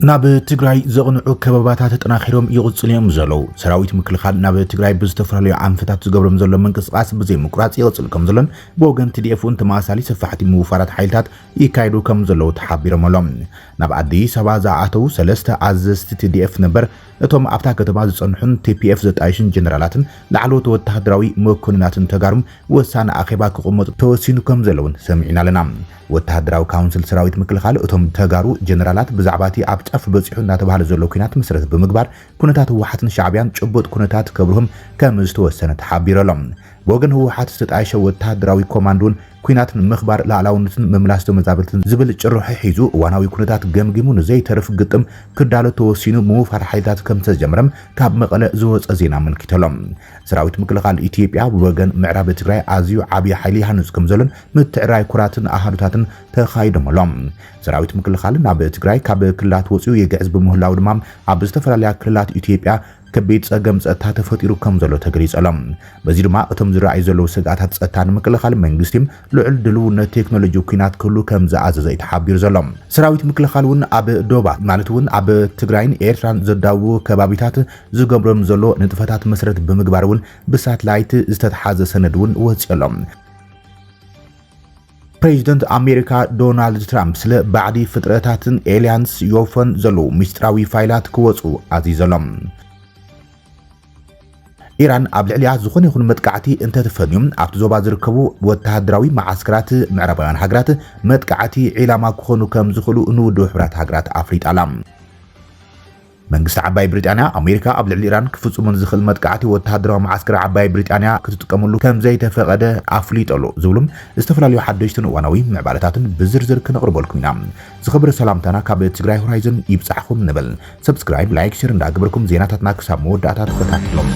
ናብ ትግራይ ዘቕንዑ ከበባታት ተጠናኺሮም ይቕጽልዮም ዘለው ሰራዊት ምክልኻል ናብ ትግራይ ብዝተፈላለዩ ዓንፈታት ዝገብሮም ዘሎ መንቅስቓስ ብዘይ ምቁራጽ ይቕጽል ከም ዘሎን ብወገን TDF ን ተማሳሊ ሰፋሕቲ ምውፋራት ሓይልታት ይካይዱ ከም ዘለው ተሓቢሮም ኣሎም ናብ አዲስ አበባ ዝኣተው ሰለስተ ኣዘዝቲ TDF ነበር እቶም ኣብታ ከተማ ዝጸንሑን TPF ዘጣይሽን ጀነራላትን ላዕለዎት ወተሃደራዊ መኮንናትን ተጋሩም ወሳነ ኣኼባ ክቕመጡ ተወሲኑ ከም ዘለውን ሰሚዕና ኣለና ወተሃደራዊ ካውንስል ሰራዊት ምክልኻል እቶም ተጋሩ ጀነራላት ብዛዕባቲ ኣብ ጫፍ በፂሑ እናተባሃለ ዘሎ ኩናት መሰረት ብምግባር ኩነታት ህወሓትን ሻዕብያን ጭቡጥ ኩነታት ከብርሁም ከም ዝተወሰነ ተሓቢሮሎም ወገን ህወሓት ዝተጣይሸ ወተሃደራዊ ኮማንዶን ኩናትን ምኽባር ላዕላውነትን መምላስ ተመዛበልትን ዝብል ጭርሖ ሒዙ ዋናዊ ኩነታት ገምጊሙ ዘይተርፍ ግጥም ክዳሎ ተወሲኑ ምውፋር ሓይልታት ከም ተጀመረም ካብ መቐለ ዝወፀ ዜና መልኪተሎም ሰራዊት ምክልኻል ኢትዮጵያ ብወገን ምዕራብ ትግራይ ኣዝዩ ዓብይ ሓይሊ ሃንጽ ከም ዘሎን ምትዕራይ ኩራትን ኣሃዱታትን ተኻይዶምሎም ሰራዊት ምክልኻል ናብ ትግራይ ካብ ክልላት ወፂኡ የግዕዝ ብምህላው ድማ ኣብ ዝተፈላለዩ ክልላት ኢትዮጵያ ከቤት ጸገም ጸጥታ ተፈጢሩ ከም ዘሎ ተገሊጸሎም በዚ ድማ እቶም ዝረኣዩ ዘለው ስጋታት ጸጥታን ምክልኻል መንግስቲም ልዑል ድልውነት ቴክኖሎጂ ኩናት ክሉ ከም ዝኣዘዘ ተሓቢሩ ዘሎም ሰራዊት ምክልኻል ውን ኣብ ዶባ ማለት ውን ኣብ ትግራይን ኤርትራን ዘዳው ከባቢታት ዝገብሮም ዘሎ ንጥፈታት መሰረት ብምግባር ውን ብሳተላይት ዝተተሓዘ ሰነድ ውን ወጽሎም ፕሬዚደንት አሜሪካ ዶናልድ ትራምፕ ስለ ባዕዲ ፍጥረታትን ኤሊያንስ ዮፈን ዘሎ ሚስጥራዊ ፋይላት ክወጹ ኣዚዘሎም ኢራን ኣብ ልዕሊያ ዝኾነ ይኹን መጥቃዕቲ እንተተፈንዮም ኣብቲ ዞባ ዝርከቡ ወተሃደራዊ ማዓስከራት ምዕራባውያን ሃገራት መጥቃዕቲ ዒላማ ክኾኑ ከም ዝኽእሉ ንውድብ ሕብራት ሃገራት ኣፍሪጣላ መንግስቲ ዓባይ ብሪጣንያ ኣሜሪካ ኣብ ልዕሊ ኢራን ክፍጽሙን ዝኽእል መጥቃዕቲ ወተሃደራዊ ማዓስከር ዓባይ ብሪጣንያ ክትጥቀመሉ ከም ዘይተፈቐደ ኣፍሊጠሉ ዝብሉም ዝተፈላለዩ ሓደሽትን እዋናዊ ምዕባለታትን ብዝርዝር ክነቕርበልኩም ኢና ዝኽብሪ ሰላምታና ካብ ትግራይ ሆራይዘን ይብጻሕኩም ንብል ሰብስክራይብ ላይክ ሼር እንዳግበርኩም ዜናታትና ክሳብ መወዳእታ ተከታተሎም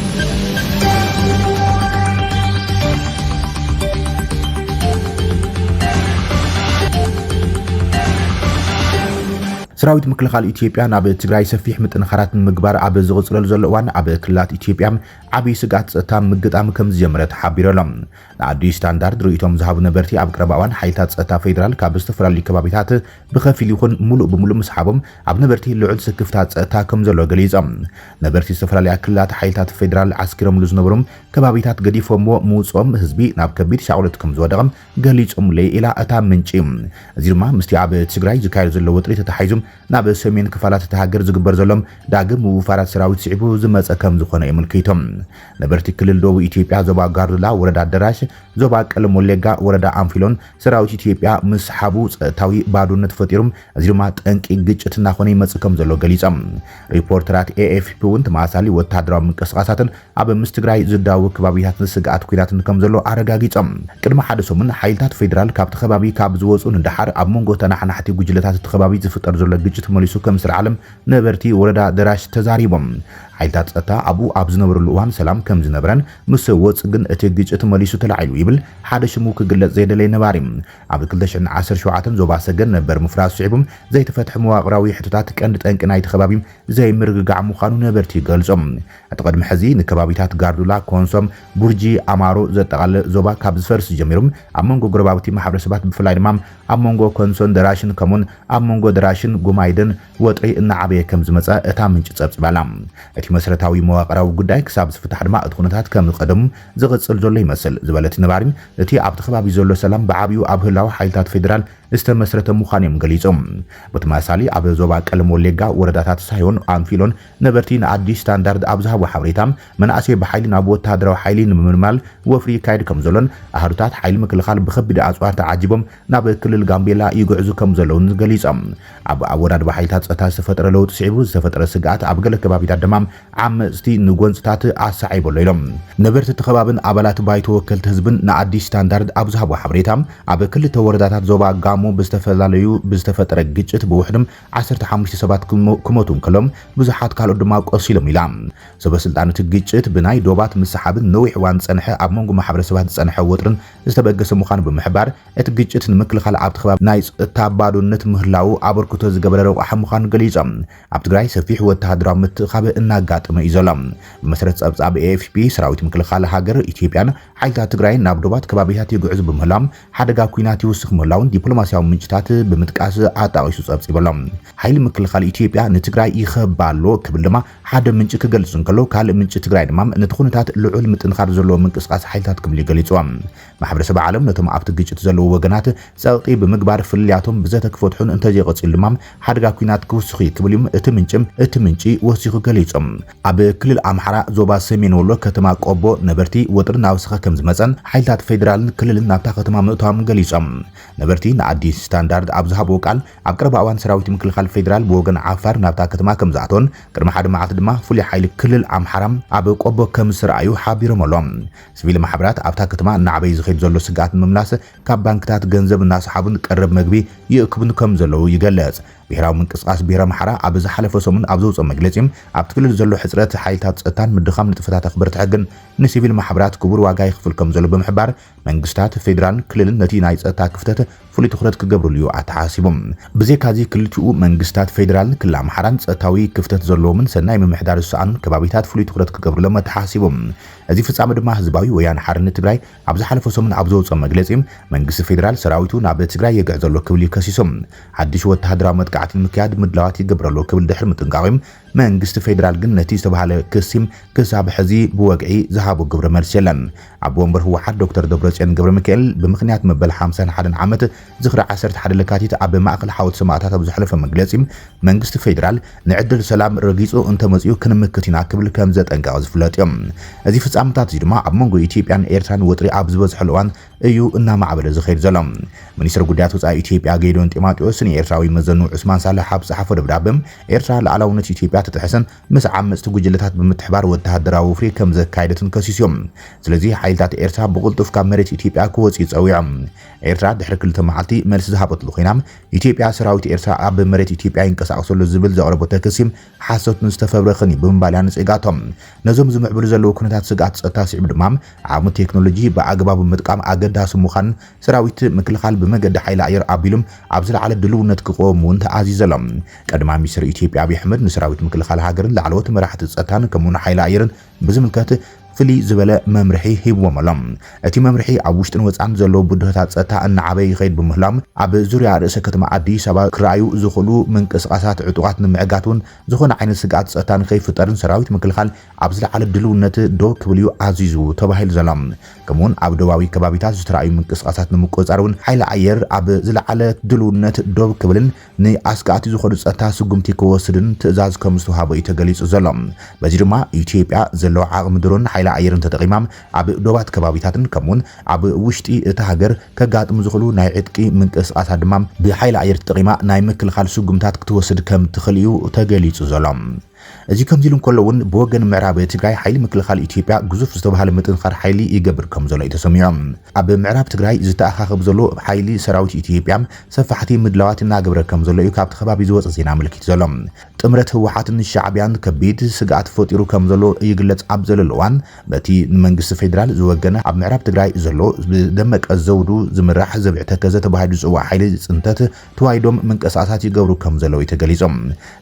ሰራዊት ምክልኻል ኢትዮጵያ ናብ ትግራይ ሰፊሕ ምጥንኻራት ምግባር ኣብ ዝቕጽለሉ ዘሎ እዋን ኣብ ክልላት ኢትዮጵያ ዓብይ ስጋት ጸጥታ ምግጣም ከም ዝጀመረ ተሓቢሮሎም ንኣዲስ ስታንዳርድ ርእይቶም ዝሃቡ ነበርቲ ኣብ ቀረባ እዋን ሓይልታት ጸጥታ ፌደራል ካብ ዝተፈላለዩ ከባቢታት ብኸፊል ይኹን ሙሉእ ብምሉእ ምስሓቦም ኣብ ነበርቲ ልዑል ስክፍታት ጸጥታ ከም ዘሎ ገሊጾም ነበርቲ ዝተፈላለዩ ክልላት ሓይልታት ፌደራል ዓስኪሮምሉ ዝነበሩም ከባቢታት ገዲፎምዎ ምውጾም ህዝቢ ናብ ከቢድ ሻዕለት ከም ዝወደቐም ገሊጾም ለኢላ እታ ምንጪ እዚ ድማ ምስቲ ኣብ ትግራይ ዝካየድ ዘሎ ወጥሪ ተተሓይዙም ናብ ሰሜን ክፋላት ተሃገር ዝግበር ዘሎም ዳግም ውፋራት ሰራዊት ሲዕቡ ዝመፀ ከም ዝኾነ የምልክቶም ነበርቲ ክልል ደቡብ ኢትዮጵያ ዞባ ጋርዱላ ወረዳ ደራሽ ዞባ ቀለም ወለጋ ወረዳ አንፊሎን ሰራዊት ኢትዮጵያ ምስሓቡ ጸጥታዊ ባዶነት ፈጢሩም እዚ ድማ ጠንቂ ግጭት እናኾነ ይመጽ ከም ዘሎ ገሊጾም ሪፖርተራት AFP ውን ተማሳሊ ወተሃደራዊ ምንቅስቓሳትን ኣብ ምስ ትግራይ ዝዳው ከባቢታት ስጋት ኩናትን ከም ዘሎ ኣረጋጊጾም ቅድሚ ሓደ ሰሙን ሓይልታት ፌደራል ካብ ተኸባቢ ካብ ዝወጹ ንድሓር ኣብ መንጎ ተናሕናሕቲ ጉጅለታት ተኸባቢ ዝፍጠር ዘሎ ግጭት መሊሱ ከም ስርዓለም ነበርቲ ወረዳ ደራሽ ተዛሪቦም ሓይልታት ጸጥታ ኣብ ዝነበረሉ እዋን ሰላም ከም ዝነበረን ምስ ወጽ ግን እቲ ግጭት መሊሱ ተላዒሉ ይብል ሓደ ሽሙ ክግለጽ ዘይደለይ ነባሪ ኣብ 2017 ዞባ ሰገን ነበር ምፍራስ ሲዕቡም ዘይተፈትሐ መዋቕራዊ ሕቶታት ቀንዲ ጠንቂ ናይቲ ከባቢ ዘይምርግጋዕ ምዃኑ ነበርቲ ገልጾም እቲ ቀድሚ ሕዚ ንከባቢታት ጋርዱላ ኮንሶም ቡርጂ ኣማሮ ዘጠቓለ ዞባ ካብ ዝፈርስ ጀሚሮም ኣብ መንጎ ጎረባብቲ ማሕበረሰባት ብፍላይ ድማ ኣብ መንጎ ኮንሶን ደራሽን ከምኡን ኣብ መንጎ ደራሽን ጉማይድን ወጥሪ እናዓበየ ከም ዝመጸ እታ ምንጭ ጸብጽባላ እቲ መሰረታዊ መዋቕራዊ ጉዳይ ክሳብ ዝፍታሕ ድማ እቲ ኩነታት ከም ዝቀደሙ ዝቕጽል ዘሎ ይመስል ዝበለት ነባሪን እቲ ኣብቲ ከባቢ ዘሎ ሰላም ብዓብዩ ኣብ ህላዊ ሓይልታት ፌደራል ዝተመስረተ ምዃኖም ገሊጾም በተመሳሳሊ ኣብ ዞባ ቀለም ወለጋ ወረዳታት ሳይሆን አንፊሎን ነበርቲ ንኣዲስ ስታንዳርድ ኣብ ዝሃቡ ሓበሬታ መናእሰይ ብሓይሊ ናብ ወተሃደራዊ ሓይሊ ንምምልማል ወፍሪ ካይድ ከም ዘሎን ኣሃዱታት ሓይሊ ምክልኻል ብከቢድ ኣጽዋር ተዓጂቦም ናብ ክልል ጋምቤላ ይጉዕዙ ከም ዘለውን ገሊጾም ኣብ ወራድ ሓይልታት ጸጥታ ዝተፈጠረ ለውጢ ሲዕቡ ዝተፈጠረ ስጋት ኣብ ገለ ከባቢታት ድማ ዓመጽቲ ንጎንጽታት ኣሳዒበሎ ኢሎም ነበርቲ ተኸባብን ኣባላት ባይቶ ወከልቲ ህዝብን ንኣዲስ ስታንዳርድ ኣብ ዝሃቡ ሓበሬታ ኣብ ክልተ ወረዳታት ዞባ ጋሞ ብዝተፈላለዩ ብዝተፈጠረ ግጭት ብውሕድም 15 ሰባት ክሞቱን ከሎም ብዙሓት ካልኦት ድማ ቆሲሎም ኢላ ሰበስልጣናት ግጭት ብናይ ዶባት ምስሓብን ነዊሕ እዋን ጸንሐ ኣብ መንጎ ማሕበረሰባት ጸንሐ ወጥርን ዝተበገሰ ምዃኑ ብምሕባር እቲ ግጭት ንምክልኻል ኣብቲ ከባቢ ናይ ጸጥታ ባዶነት ምህላው ኣበርክቶ ዝገበረ ረቑሓ ምዃኑ ገሊጾም ኣብ ትግራይ ሰፊሕ ወተሃደራዊ ምትኻብ እናገ እናጋጥመ እዩ ዘሎ መሰረት ጸብጻብ AFP ሰራዊት ምክልኻል ሃገር ኢትዮጵያን ሓይልታት ትግራይ ናብ ዶባት ከባቢታት ይጉዕዙ ብምህላም ሓደጋ ኩናት ይውስኽ ምህላውን ዲፕሎማሲያዊ ምንጭታት ብምጥቃስ ኣጣቂሱ ጸብጺበሎም ሓይሊ ምክልኻል ኢትዮጵያ ንትግራይ ይኸባሎ ክብል ድማ ሓደ ምንጭ ክገልጽ እንከሎ ካልእ ምንጭ ትግራይ ድማ ነቲ ኩነታት ልዑል ምጥንኻር ዘለዎ ምንቅስቃስ ሓይልታት ክብል ይገልጹዎም ማሕበረሰብ ዓለም ነቶም ኣብቲ ግጭት ዘለዎ ወገናት ጸቕጢ ብምግባር ፍልያቶም ብዘተክፈትሑን እንተዘይቀጽል ድማ ሓደጋ ኩናት ክውስኽ ክብል እቲ ምንጭ ወሲኹ ገሊጾም ኣብ ክልል ኣምሓራ ዞባ ሰሜን ወሎ ከተማ ቆቦ ነበርቲ ወጥሪ ናውስኸ ከም ዝመጸን ሓይልታት ፌደራልን ክልልን ናብታ ከተማ ምእታዎም ገሊጾም ነበርቲ ንኣዲስ ስታንዳርድ ኣብ ዝሃብዎ ቃል ኣብ ቀረባ እዋን ሰራዊት ምክልኻል ፌደራል ብወገን ዓፋር ናብታ ከተማ ከም ዝኣተወን ቅድሚ ሓደ መዓልቲ ድማ ፍሉይ ሓይሊ ክልል ኣምሓራ ኣብ ቆቦ ከም ዝረኣዩ ሓቢሮም ኣሎም ሲቪል ማሕበራት ኣብታ ከተማ ንዓበይ ዝኸይድ ዘሎ ስጋኣት ምምላስ ካብ ባንክታት ገንዘብ እናሰሓቡን ቀረብ መግቢ ይእክቡን ከም ዘለዉ ይገልጽ ብሔራዊ ምንቅስቃስ ብሔራዊ ኣምሓራ ኣብ ዝሓለፈ ሰሙን ኣብ ዘውፅኦ መግለጺ ኣብ ትክልል ዘሎ ሕጽረት ሓይልታት ጸጥታን ምድኻም ንጥፈታት ኣኽበርቲ ሕግን ንሲቪል ማሕበራት ክቡር ዋጋ ይኽፍል ከም ዘሎ ብምሕባር መንግስታት ፌደራል ክልልን ነቲ ናይ ጸጥታ ክፍተት ፍሉይ ትኹረት ክገብርሉ እዩ ኣተሓሲቦም ብዘይካዚ ክልቲኡ መንግስታት ፌደራል ክልል ኣምሓራን ጸጥታዊ ክፍተት ዘለዎምን ሰናይ ምምሕዳር ዝሰኣኑን ከባቢታት ፍሉይ ትኹረት ክገብርሎም ኣተሓሲቦም እዚ ፍጻመ ድማ ህዝባዊ ወያነ ሓርነት ትግራይ ኣብ ዝሓለፈ ሰሙን ኣብ ዘውፅኦ መግለጺ መንግስቲ ፌደራል ሰራዊቱ ናብ ትግራይ የግዕ ዘሎ ክብል ከሲሶም ሓድሽ ወተሃደራዊ መጥቃዕቲ ምክያድ ምድላዋት ይገብረሉ ክብል ድሕሪ ምጥንቃቆም መንግስቲ ፌደራል ግን ነቲ ዝተባሃለ ክሲም ክሳብ ሕዚ ብወግዒ ዝሃቦ ግብረ መልስ የለን ኣብ ወንበር ህወሓት ዶክተር ደብረጽዮን ገብረ ሚካኤል ብምኽንያት መበል 51 ዓመት ዝኽሪ 11 ለካቲት ኣብ ማእከል ሓወልቲ ሰማዕታት ኣብ ዝሓለፈ መግለጺ መንግስቲ ፌደራል ንዕድል ሰላም ረጊጹ እንተመጽኡ ክንምክት ኢና ክብል ከም ዘጠንቀቐ ዝፍለጥ እዮም እዚ ፍጻመታት እዚ ድማ ኣብ መንጎ ኢትዮጵያን ኤርትራን ወጥሪ ኣብ ዝበዝሐሉ እዋን እዩ እናማዕበለ ዝኸይድ ዘሎ ሚኒስትር ጉዳያት ወጻኢ ኢትዮጵያ ጌዶን ጢሞቴዎስ ንኤርትራዊ መዘኑ ዑስማን ሳላህ ኣብ ዝሓፈ ደብዳቤ ኤርትራ ሉዓላውነት ኢትዮጵያ ተተሕሰን ምስ ዓመጽቲ ጉጅለታት ብምትሕባር ወተሃደራዊ ውፍሪ ከም ዘካየደትን ከሲሶም ስለዚ ሓይልታት ኤርትራ ብቁልጡፍ ካብ መሬት ኢትዮጵያ ክወጽኡ ይጸውዖም ኤርትራ ድሕሪ ክልተ መዓልቲ መልሲ ዝሃበትሉ ኮይና ኢትዮጵያ ሰራዊት ኤርትራ ኣብ መሬት ኢትዮጵያ ይንቀሳቀሰሉ ዝብል ዘቕረቦ ክሲም ሓሶትን ዝተፈብረኸን ብምባልያን ጽጋቶም ነዞም ዝምዕብሉ ዘለዉ ኩነታት ስጋት ጸጥታ ስዒብ ድማ ዓቕሚ ቴክኖሎጂ ብኣግባቡ ምጥቃም ኣገዳሲ ምዃን ሰራዊት ምክልኻል ብመገዲ ሓይሊ ኣየር ኣቢሎም ኣብ ዝለዓለ ድልውነት ክቆሙ ተኣዚዘሎም ቀድማ ሚኒስትር ኢትዮጵያ ኣብይ ኣሕመድ ንሰራዊት ምክልኻል ሃገርን ላዕለዎት መራሕቲ ጸጥታን ከምኡውን ሓይሊ ኣየርን ብዝምልከት ፍልይ ዝበለ መምርሒ ሂብዎም ኣሎም እቲ መምርሒ ኣብ ውሽጥን ወጻን ዘለዎ ቡድኖታት ጸጥታ እናዓበይ ይኸይድ ብምህላም ኣብ ዙርያ ርእሰ ከተማ ኣዲስ ኣበባ ክረኣዩ ዝኽእሉ ምንቅስቓሳት ዕጡቓት ንምዕጋቱን ዝኾነ ዓይነት ስጋኣት ጸጥታ ንኸይፍጠርን ሰራዊት ምክልኻል ኣብ ዝለዓለ ድልውነት ዶ ክብል እዩ ኣዚዙ ተባሂሉ ዘሎ ከምኡውን ኣብ ደቡባዊ ከባቢታት ዝተረኣዩ ምንቅስቓሳት ንምቁፅጻር እውን ሓይሊ ኣየር ኣብ ዝለዓለ ድልውነት ዶ ክብልን ንኣስጋኣቲ ዝኾኑ ጸጥታ ስጉምቲ ክወስድን ትእዛዝ ከም ዝተዋህበ እዩ ተገሊጹ ዘሎ በዚ ድማ ኢትዮጵያ ዘለዎ ዓቕሚ ድሮን ሓይሊ ኣየርን ተጠቂማም ኣብ ዶባት ከባቢታትን ከምኡውን ኣብ ውሽጢ እቲ ሃገር ከጋጥሙ ዝኽእሉ ናይ ዕጥቂ ምንቅስቓሳት ድማ ብሓይሊ ኣየር ተጠቂማ ናይ ምክልኻል ስጉምታት ክትወስድ ከም ትኽእል እዩ ተገሊጹ ዘሎ እዚ ከምዚ ኢሉ እንከሎውን ብወገን ምዕራብ ትግራይ ሓይሊ ምክልኻል ኢትዮጵያ ግዙፍ ዝተባሃለ ምጥንኻር ሓይሊ ይገብር ከም ዘሎ ተሰሚዖም ኣብ ምዕራብ ትግራይ ዝተኣኻኸብ ዘሎ ሓይሊ ሰራዊት ኢትዮጵያ ሰፋሕቲ ምድላዋት እናገበረ ከም ዘሎ እዩ ካብቲ ከባቢ ዝወፀ ዜና ምልክት ዘሎ ጥምረት ህወሓትን ሻዕብያን ከቢድ ስጋኣት ፈጢሩ ከም ዘሎ ይግለጽ ኣብ ዘሎ እዋን በቲ ንመንግስቲ ፌደራል ዝወገነ ኣብ ምዕራብ ትግራይ ዘሎ ብደመቀ ዘውዱ ዝምራሕ ዘብዕ ተከዘ ተባሂሉ ዝፅዋዕ ሓይሊ ጽንተት ተዋይዶም ምንቅስቓሳት ይገብሩ ከም ዘሎ ተገሊጾም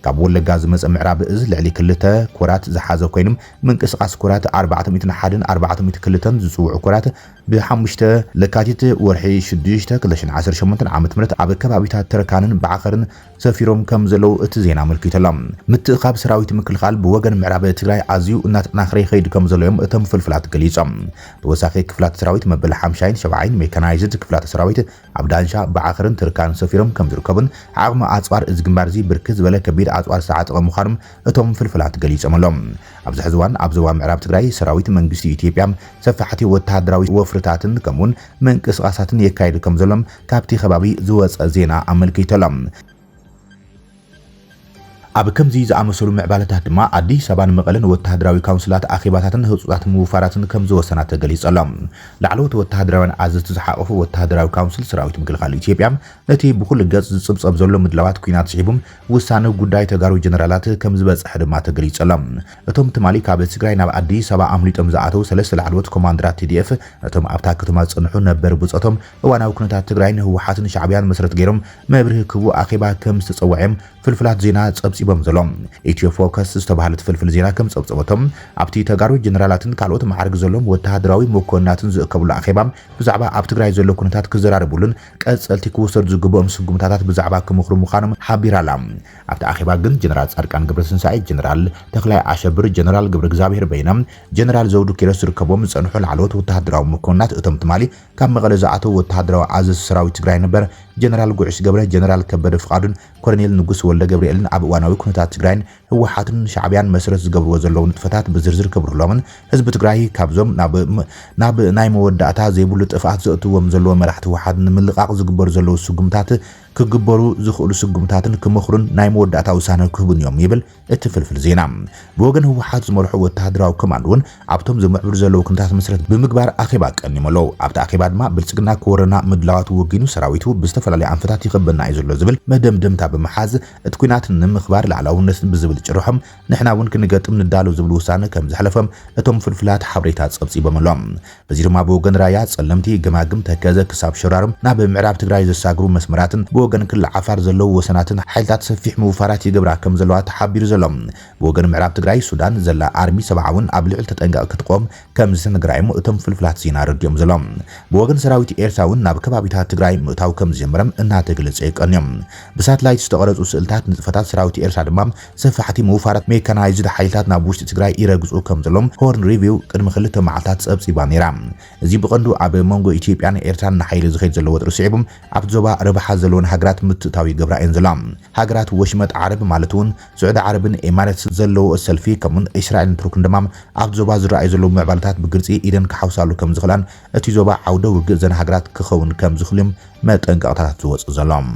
ካብ ወለጋ ዝመፀ ምዕራብ እዝ ልዕሊ ክልተ ኮራት ዝሓዘ ኮይኖም ምንቅስቓስ ኮራት 401 402 ዝፅውዑ ኮራት ብ5 ለካቲት ወርሒ 6 2018 ዓመት ምረት ኣብ ከባቢታት ተረካንን ባዓኸርን ሰፊሮም ከም ዘለው እቲ ዜና መልኪቶሎም ምትእኻብ ሰራዊት ምክልኻል ብወገን ምዕራብ ትግራይ ኣዝዩ እናተጠናኸረ ይኸይድ ከም ዘሎዮም እቶም ፍልፍላት ገሊጾም ተወሳኺ ክፍላት ሰራዊት መበል 57 ሜካናይዝድ ክፍላት ሰራዊት ኣብ ዳንሻ ባዓኸርን ተረካን ሰፊሮም ከም ዝርከቡን ዓቕሚ ኣጽዋር እዚ ግንባር እዚ ብርክት ዝበለ ከቢድ ኣጽዋር ዝተዓፀቐ ምዃኖም እቶም ፍልፍላት ገሊጾም ኣሎም ኣብዚ ሕዚ እዋን ኣብ ዞባ ምዕራብ ትግራይ ሰራዊት መንግስቲ ኢትዮጵያ ሰፋሕቲ ወተሃደራዊ ወፍርታትን ከምኡውን ምንቅስቓሳትን የካይድ ከም ዘሎም ካብቲ ከባቢ ዝወፀ ዜና ኣመልኪቶሎም ኣብ ከምዚ ዝኣመሰሉ ምዕባለታት ድማ ኣዲስ ኣበባን መቐለን ወተሃደራዊ ካውንስላት ኣኼባታትን ህጹጻት ምውፋራትን ከም ዝወሰና ተገሊጸሎም ላዕለዎት ወተሃደራውያን ኣዘዝቲ ዝሓቆፉ ወተሃደራዊ ካውንስል ሰራዊት ምክልኻል ኢትዮጵያ ነቲ ብኩሉ ገጽ ዝጽብጸብ ዘሎ ምድላዋት ኩናት ስሒቦም ውሳነ ጉዳይ ተጋሩ ጀነራላት ከም ዝበጽሕ ድማ ተገሊጸሎም እቶም ትማሊ ካብ ትግራይ ናብ ኣዲስ ኣበባ ኣምሊጦም ዝኣተው ሰለስተ ላዕለዎት ኮማንደራት TDF እቶም ኣብታ ከተማ ጽንሑ ነበር ብጾቶም እዋናዊ ኩነታት ትግራይ ንህወሓትን ሻዕብያን መሰረት ገይሮም መብርሂ ክቡ ኣኼባ ከም ዝተጸውዐም ፍልፍላት ዜና ጸብጺቦም ፀብፂቦም ዘሎም ኢትዮ ፎከስ ዝተባሃለ ፍልፍል ዜና ከም ፀብፀቦቶም ኣብቲ ተጋሩ ጀነራላትን ካልኦት ማዕርግ ዘሎም ወተሃደራዊ መኮንናትን ዝእከብሉ ኣኼባ ብዛዕባ ኣብ ትግራይ ዘሎ ኩነታት ክዘራርቡልን ቀጸልቲ ክውሰዱ ዝግብኦም ስጉምታታት ብዛዕባ ክምኽሩ ምዃኖም ሓቢራላ ኣብቲ ኣኼባ ግን ጀነራል ጻድቃን ገብረትንሳኤ ጀነራል ተክላይ አሸብር ጀነራል ገብረ እግዚአብሔር በይናም ጀነራል ዘውዱ ኪሮስ ዝርከቦም ፀንሑ ላዕለዎት ወተሃደራዊ መኮንናት እቶም ትማሊ ካብ መቐለ ዝኣተው ወተሃደራዊ ኣዘዝ ሰራዊት ትግራይ ነበር ጀነራል ጉዕሽ ገብረ ጀነራል ከበደ ፍቃዱን ኮሎኔል ንጉስ ወልደ ገብርኤልን ኣብ እዋናዊ ኩነታት ትግራይን ህወሓትን ሻዕብያን መሰረት ዝገብርዎ ዘለዉ ንጥፈታት ብዝርዝር ክብርሎምን ህዝቢ ትግራይ ካብዞም ናብ ናይ መወዳእታ ዘይብሉ ጥፍኣት ዘእትዎም ዘለዎ መራሕቲ ህወሓት ንምልቃቅ ዝግበሩ ዘለዉ ስጉምታት ክግበሩ ዝኽእሉ ስጉምታትን ክመኽሩን ናይ መወዳእታ ውሳነ ክህቡን እዮም ይብል እቲ ፍልፍል ዜና ብወገን ህወሓት ዝመርሑ ወተሃደራዊ ኮማንዶን ኣብቶም ዝምዕብሉ ዘለዉ ኩነታት መሰረት ብምግባር ኣኼባ ቀኒሞለው ኣብቲ ኣኼባ ድማ ብልጽግና ክወረና ምድላዋት ወጊኑ ሰራዊቱ ብዝተፈላለዩ ኣንፈታት ይኽበና እዩ ዘሎ ዝብል መደምደምታ ብምሓዝ እቲ ኩናት ንምኽባር ላዕላውነት ብዝብል ጭርሖም ንሕና እውን ክንገጥም ንዳሉ ዝብል ውሳነ ከም ዝሕለፈም እቶም ፍልፍላት ሓበሬታ ፀብፂቦም ኣሎም በዚ ድማ ብወገን ራያ ጸለምቲ ገማግም ተከዘ ክሳብ ሸራርም ናብ ምዕራብ ትግራይ ዘሳግሩ መስመራትን ብወገን ክልል ዓፋር ዘለዉ ወሰናትን ሓይልታት ሰፊሕ ምውፋራት ይገብራ ከም ዘለዋ ተሓቢሩ ዘሎም ብወገን ምዕራብ ትግራይ ሱዳን ዘላ ኣርሚ ሰብዓውን ኣብ ልዕል ተጠንቀቕ ክትቆም ከም ዝተነገራይሞ እቶም ፍልፍላት ዜና ረድዮም ዘሎም ብወገን ሰራዊት ኤርትራውን ናብ ከባቢታት ትግራይ ምእታው ከም ዝጀመረም እናተገለጸ ይቀንዮም ብሳትላይት ዝተቀረጹ ስእልታት ንጥፈታት ሰራዊት ኤርትራ ድማ ሰፋሕቲ ምውፋራት ሜካናይዝድ ሓይልታት ናብ ውሽጢ ትግራይ ይረግጹ ከም ዘሎም ሆርን ሪቪው ቅድሚ ክልተ መዓልታት ፀብፂባ ነይራ እዚ ብቐንዱ ኣብ መንጎ ኢትዮጵያን ኤርትራን ንሓይሊ ዝኸይድ ዘሎ ወጥሪ ስዒቦም ኣብ ዞባ ረብሓ ዘለዎን ሃገራት ምትእታዊ ገብራ እየን ዘሎም ሃገራት ወሽመጥ ዓረብ ማለት እውን ስዑድ ዓረብን ኤማሬትስ ዘለዎ ሰልፊ ከምኡን እስራኤልን ቱርክን ድማ ኣብ ዞባ ዝረኣዩ ዘለዉ ምዕባለታት ብግልፂ ኢደን ክሓውሳሉ ከም ዝኽእላን እቲ ዞባ ዓውደ ውግእ ዘን ሃገራት ክኸውን ከም ዝኽእሉም መጠንቀቕታት ዝወፅእ ዘሎም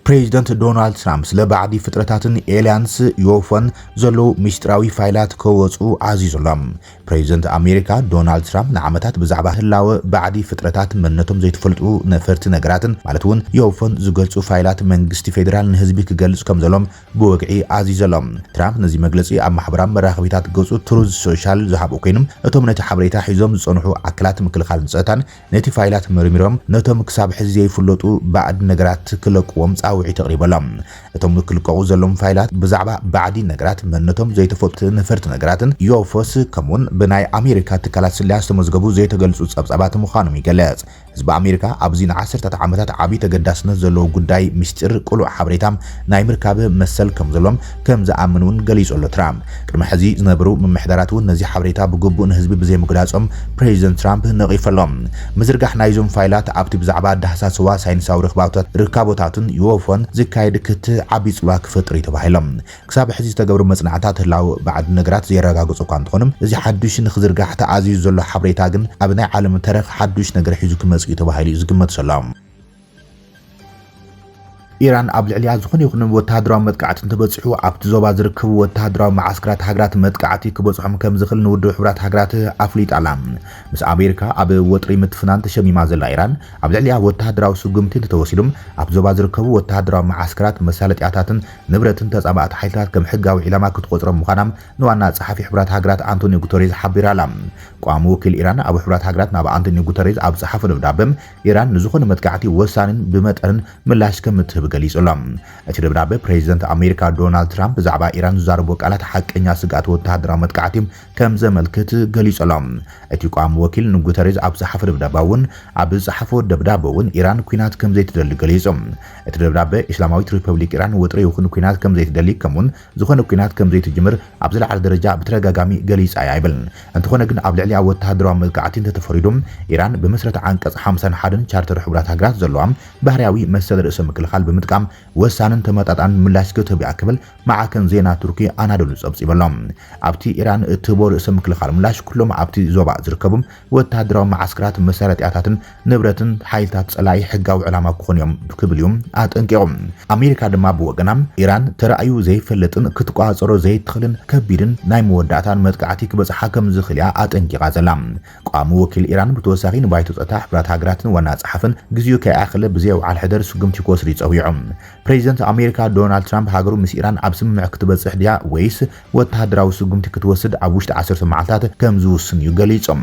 ፕሬዚደንት ዶናልድ ትራምፕ ስለ ባዕዲ ፍጥረታትን ኤልያንስ ዩፎን ዘለዉ ሚስጥራዊ ፋይላት ከወፁ ኣዚዞሎም ፕሬዚደንት ኣሜሪካ ዶናልድ ትራምፕ ንዓመታት ብዛዕባ ህላወ ባዕዲ ፍጥረታት መንነቶም ዘይተፈልጡ ነፈርቲ ነገራትን ማለት እውን ዩፎን ዝገልጹ ፋይላት መንግስቲ ፌደራል ንህዝቢ ክገልጽ ከም ዘሎም ብወግዒ ኣዚዞሎም ትራምፕ ነዚ መግለጺ ኣብ ማሕበራዊ መራኸቢታት ገጹ ትሩዝ ሶሻል ዝሃብኡ ኮይኖም እቶም ነቲ ሓበሬታ ሒዞም ዝጸንሑ ኣካላት ምክልኻል ንፀታን ነቲ ፋይላት መርሚሮም ነቶም ክሳብ ሕዚ ዘይፍለጡ ባዕዲ ነገራት ክለቅዎም ፃውዒ ተቕሪበሎም እቶም ክልቀቑ ዘሎም ፋይላት ብዛዕባ ባዕዲ ነገራት መንነቶም ዘይተፈልጡ ነፈርቲ ነገራትን ዩፎስ ከምኡን ብናይ ኣሜሪካ ትካላት ስለላ ዝተመዝገቡ ዘይተገልጹ ጸብጻባት ምዃኖም ይገለጽ ህዝቢ ኣሜሪካ ኣብዚ ንዓሰርተ ዓመታት ዓብይ ተገዳስነት ዘለዎ ጉዳይ ምስጢር ቁሉዕ ሓበሬታ ናይ ምርካብ መሰል ከም ዘሎም ከም ዝኣምኑን ገሊጹ ኣሎ ትራምፕ ቅድሚ ሕዚ ዝነበሩ ምምሕዳራት እውን ነዚ ሓበሬታ ብግቡእ ንህዝቢ ብዘይምግላጾም ፕሬዚደንት ትራምፕ ነቒፈሎም ምዝርጋሕ ናይዞም ፋይላት ኣብቲ ብዛዕባ ዳህሳስዋ ሳይንሳዊ ርካቦታትን ዩፎን ዝካየድ ክት ዓብይ ጽልዋ ክፈጥር ተባሂሎም ክሳብ ሕዚ ዝተገብሩ መጽናዕታት ህላው ባዕዲ ነገራት ዘረጋግጹ እኳ እንትኾኑም እዚ ሓዱሽ ንኽዝርጋሕ ተኣዝዩ ዘሎ ሓበሬታ ግን ኣብ ናይ ዓለም ተረኽ ሓዱሽ ነገር ሒዙ ክመጽእ ተባሂሉ ዝግመት ሰላም ኢራን ኣብ ልዕሊያ ዝኾነ ይኹን ወተሃደራዊ መጥቃዕቲ እንትበጽሑ ኣብቲ ዞባ ዝርከቡ ወተሃደራዊ ማዓስከራት ሃገራት መጥቃዕቲ ክበጽሖም ከም ዝኽእል ንውድብ ሕብራት ሃገራት ኣፍሊጣላ ምስ ኣሜሪካ ኣብ ወጥሪ ምትፍናን ተሸሚማ ዘላ ኢራን ኣብ ልዕሊያ ወተሃደራዊ ስጉምቲ ተወሲዶም ኣብ ዞባ ዝርከቡ ወተሃደራዊ ማዓስከራት መሳለጥያታትን ንብረትን ተጻባእቲ ሓይልታት ከም ሕጋዊ ዒላማ ክትቆጽሮም ምዃኖም ንዋና ጸሓፊ ሕብራት ሃገራት አንቶኒዮ ጉተሬዝ ሓቢራላ ቋሚ ወኪል ኢራን ኣብ ሕብራት ሃገራት ናብ አንቶኒዮ ጉተሬዝ ኣብ ጸሓፈ ደብዳቤም ኢራን ንዝኾነ መጥቃዕቲ ወሳንን ብመጠንን ምላሽ ከም እትህብ ገሊጹሎም እቲ ደብዳቤ ፕሬዚደንት ኣሜሪካ ዶናልድ ትራምፕ ብዛዕባ ኢራን ዝዛረቦ ቃላት ሓቀኛ ስጋት ወተሃደራዊ መጥቃዕቲ ከም ዘመልክት ገሊጹሎም እቲ ቋሚ ወኪል ንጉተሬዝ ኣብ ጸሓፈ ደብዳቤ እውን ኣብ ጸሓፈ ደብዳቤ እውን ኢራን ኩናት ከም ዘይትደሊ ገሊጹም እቲ ደብዳቤ እስላማዊት ሪፐብሊክ ኢራን ወጥሪ ይኹን ኩናት ከም ዘይትደሊ ከምኡን ዝኾነ ኩናት ከም ዘይትጅምር ኣብ ዝለዓለ ደረጃ ብተደጋጋሚ ገሊጻ ይብል እንተኾነ ግን ኣብ ልዕሊ ወተሃደራዊ መጥቃዕቲ ተተፈሪዶም ኢራን ብመሰረት አንቀጽ 51 ቻርተር ሕብራት ሃገራት ዘለዋ ባህርያዊ መሰል ርእሰ ምክልኻል ብምጥቃም ወሳንን ተመጣጣን ምላሽ ክትህብ ክብል ማዕከን ዜና ቱርኪ ኣናዶሉ ጸብጺበሎም ኣብቲ ኢራን እትቦ ርእሰ ምክልኻል ምላሽ ኩሎም ኣብቲ ዞባ ዝርከቡ ወተሃደራዊ ማዓስከራት መሳለጥያታትን ንብረትን ሓይልታት ጸላይ ሕጋዊ ዕላማ ክኾኑዮም ክብልዮም ኣጠንቂቖም ኣሜሪካ ድማ ብወገናም ኢራን ተራእዩ ዘይፈለጥን ክትቋጸሮ ዘይትኽልን ከቢድን ናይ መወዳእታን መጥቃዕቲ ክበጽሓ ከም ዝኽእል ኣጠንቂቓ ዘላ ቋሚ ወኪል ኢራን ብተወሳኺ ንባይቶ ጸጥታ ሕብራት ሃገራትን ዋና ጸሓፍን ግዜኡ ከይኣኸለ ብዘይ ውዓል ሕደር ስጉምቲ ክወስድ ይጸዊዑ ጸኒሖም ፕሬዚደንት አሜሪካ ዶናልድ ትራምፕ ሃገሩ ምስ ኢራን ኣብ ስምምዕ ክትበጽሕ ድያ ወይስ ወተሃደራዊ ስጉምቲ ክትወስድ ኣብ ውሽጢ 10 መዓልታት ከም ዝውስን እዩ ገሊጾም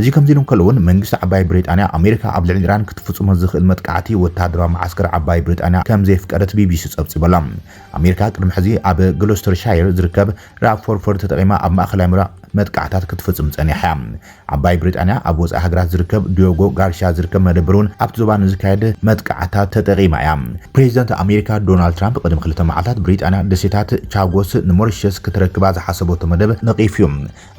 እዚ ከምዚ ኢሎም ከለውን መንግስቲ ዓባይ ብሪጣንያ አሜሪካ ኣብ ልዕሊ ኢራን ክትፍጽሞ ዝኽእል መጥቃዕቲ ወተሃደራዊ ማዓስከር ዓባይ ብሪጣንያ ከም ዘይፍቀደት ቢቢሲ ጸብጺበላ አሜሪካ ቅድሚ ሕዚ ኣብ ግሎስተርሻየር ዝርከብ ራፎርፎርድ ተጠቂማ ኣብ ማእከላይ ምዕራብ መጥቃዕታት ክትፍጽም ጸኒሓ ዓባይ ብሪጣንያ ኣብ ወጻኢ ሃገራት ዝርከብ ዲዮጎ ጋርሺያ ዝርከብ መደበሩን ኣብቲ ዞባ ንዝካየድ መጥቃዕታት ተጠቂማ እያ ፕሬዚደንት አሜሪካ ዶናልድ ትራምፕ ቅድሚ 2 መዓልታት ብሪጣንያ ደሴታት ቻጎስ ንሞሪሸስ ክትረክባ ዝሓሰበቶ መደብ ነቂፍዩ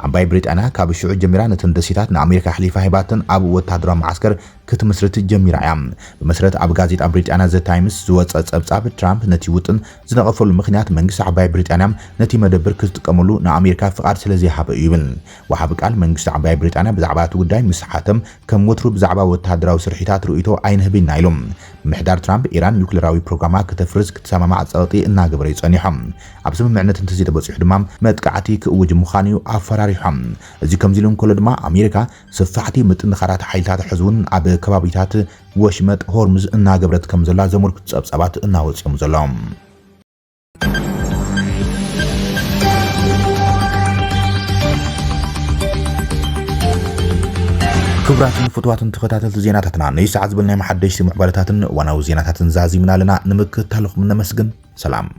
ዓባይ ብሪጣንያ ካብ ሽዑ ጀሚራ ነተን ደሴታት ንኣሜሪካ ሕሊፋ ሂባትን ኣብ ወተሃደራዊ ማዓስከር ክትመስርት ጀሚራ እያ ብመሰረት ኣብ ጋዜጣ ብሪጣንያ ዘ ታይምስ ዝወፀ ጸብጻብ ትራምፕ ነቲ ውጥን ዝነቐፈሉ ምክንያት መንግስቲ ዓባይ ብሪጣንያ ነቲ መደበር ክትጥቀመሉ ንኣሜሪካ ፍቃድ ስለዘይሃበ እዩ ይብል ወሃብ ቃል መንግስቲ ዓባይ ብሪጣንያ ብዛዕባ እቲ ጉዳይ ምስ ሓተም ከም ወትሩ ብዛዕባ ወተሃደራዊ ስርሒታት ርእይቶ ኣይንህብና ኢሎም ምሕዳር ትራምፕ ኢራን ኒውክሌራዊ ፕሮግራማ ክትፍርስ ክትሰማማዕ ጸቕጢ እናገበረ ይጸኒሖም ኣብ ስምምዕነት እንተዘይተበጽሑ ድማ መጥቃዕቲ ክእውጅ ምዃኑ ኣፈራሪሖም እዚ ከምዚ ኢሎም ከሎ ድማ ኣሜሪካ ሰፋሕቲ ምጥንኻራት ሓይልታት ሕዝቡን ኣብ ከባቢታት ወሽመጥ ሆርሙዝ እናገበረት ከም ዘላ ዘመልክቱ ጸብጻባት እናወጽዮም ዘሎም ክብራትን ፍትዋትን ተኸታተልቲ ዜናታትና ነይ ሰዓት ዝብልናይ መሓደሽቲ ምዕባለታትን ዋናዊ ዜናታትን ዛዚምና ለና ንምክትታለኹም ነመስግን ሰላም